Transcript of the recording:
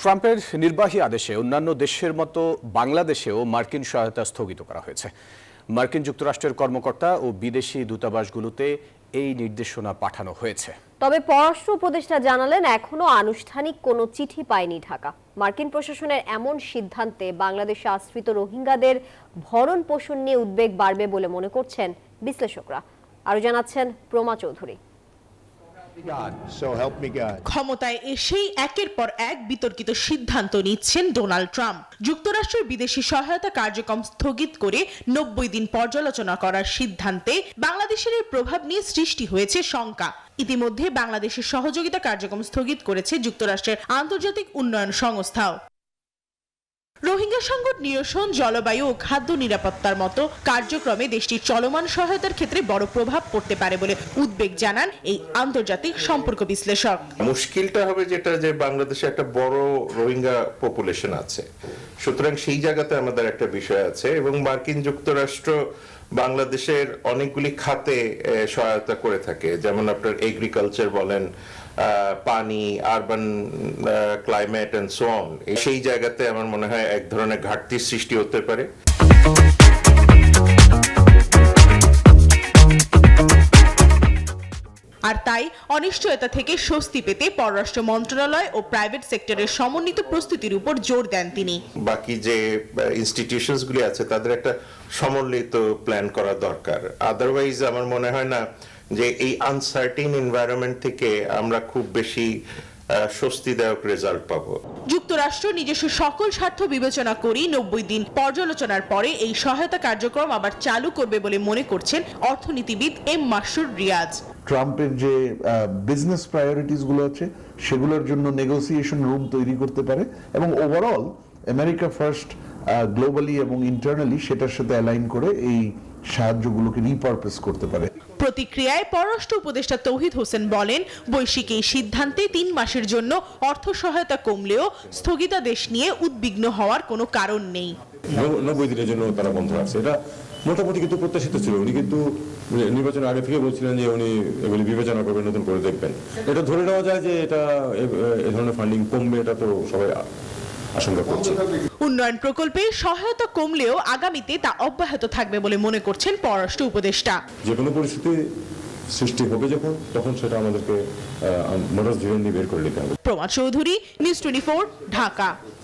ট্রাম্পের নির্বাহী আদেশে অন্যান্য দেশের মতো বাংলাদেশেও মার্কিন সহায়তা স্থগিত করা হয়েছে। মার্কিন যুক্তরাষ্ট্রের কর্মকর্তা ও বিদেশি দূতাবাসগুলোতে এই নির্দেশনা পাঠানো হয়েছে। তবে পররাষ্ট্র উপদেষ্টা জানালেন এখনো আনুষ্ঠানিক কোনো চিঠি পায়নি ঢাকা। মার্কিন প্রশাসনের এমন সিদ্ধান্তে বাংলাদেশে আশ্রিত রোহিঙ্গাদের ভরণ পোষণ নিয়ে উদ্বেগ বাড়বে বলে মনে করছেন বিশ্লেষকরা। আরো জানাচ্ছেন প্রমা চৌধুরী। ক্ষমতায় এসেই একের পর এক বিতর্কিত সিদ্ধান্ত নিচ্ছেন ডোনাল্ড ট্রাম্প। যুক্তরাষ্ট্রের বিদেশি সহায়তা কার্যক্রম স্থগিত করে 90 দিন পর্যালোচনা করার সিদ্ধান্তে বাংলাদেশের এর প্রভাব নিয়ে সৃষ্টি হয়েছে শঙ্কা। ইতিমধ্যে বাংলাদেশের সহযোগিতা কার্যক্রম স্থগিত করেছে যুক্তরাষ্ট্রের আন্তর্জাতিক উন্নয়ন সংস্থাও। রোহিঙ্গা সংকট নিরসন, জলবায়ু ও খাদ্য নিরাপত্তার মতো কার্যক্রমে দেশটির চলমান সহায়তার ক্ষেত্রে বড় প্রভাব পড়তে পারে বলে উদ্বেগ জানান এই আন্তর্জাতিক সম্পর্ক বিশ্লেষক। মুশকিলটা হবে যেটা যে বাংলাদেশে একটা বড় রোহিঙ্গা পপুলেশন আছে, সুতরাং সেই জায়গাতে আমাদের একটা বিষয় আছে এবং মার্কিন যুক্তরাষ্ট্র বাংলাদেশের অনেকগুলি খাতে সহায়তা করে থাকে, যেমন আপনার এগ্রিকালচার বলেন, পানি, urban climate and so on. সেই জায়গাতে আমার মনে হয় এক ধরনের ঘাটতির সৃষ্টি হতে পারে। আর তাই অনিশ্চয়তা থেকে স্বস্তি পেতে পররাষ্ট্র মন্ত্রণালয় ও প্রাইভেট সেক্টরের সমন্বিত প্রস্তুতির উপর জোর দেন তিনি। বাকি যে ইনস্টিটিউশনস গুলি আছে তাদের একটা সমন্বিত প্ল্যান করা দরকার। আদারওয়াইজ আমার মনে হয় না যে এই আনসার্টেন এনভায়রনমেন্ট থেকে আমরা খুব বেশি স্বস্তিদায়ক রেজাল্ট পাবো। যুক্তরাষ্ট্র নিজস্ব সকল স্বার্থ বিবেচনা করেই 90 দিন পর্যালোচনার পরে এই সহায়তা কার্যক্রম আবার চালু করবে বলে মনে করছেন অর্থনীতিবিদ এম মাসুর রিয়াজ। ট্রাম্পের যে বিজনেস প্রায়োরিটিস গুলো আছে সেগুলোর জন্য নেগোসিয়েশন রুম তৈরি করতে পারে এবং ওভারঅল আমেরিকা ফার্স্ট গ্লোবালি এবং ইন্টারনালি সেটার সাথে অ্যালাইন করে এই সাহায্যগুলোকে রিপারপাস করতে পারে। প্রতিক্রিয়ায় পররাষ্ট্র উপদেষ্টা তৌহিদ হোসেন বলেন, বৈশ্বিক এই সিদ্ধান্তে 3 মাসের জন্য অর্থ সহায়তা কমলেও স্থগিতাদেশ নিয়ে উদ্বিগ্ন হওয়ার কোনো কারণ নেই। 90 দিনের জন্য তারা বন্ধ রাখছে, এটা মোটামুটি কিন্তু প্রত্যাশিত ছিল। উনি কিন্তু নির্বাচনের আগে থেকে বলছিলেন যে উনি এগুলি বিবেচনা করবেন, নতুন করে দেখবেন। এটা ধরে নেওয়া যায় যে এটা এই ধরনের ফান্ডিং কমবে, এটা তো সবাই আশঙ্কা করছে। উন্নয়ন প্রকল্পে সহায়তা কমলেও আগামীতে তা অব্যাহত থাকবে বলে মনে করছেন পররাষ্ট্র উপদেষ্টা। যে কোনো পরিস্থিতি সৃষ্টি হবে যখন, তখন সেটা আমাদেরকে মোটর জীবন নিয়ে বের করে নিতে হবে। প্রমা চৌধুরী, নিউজ 24, ঢাকা।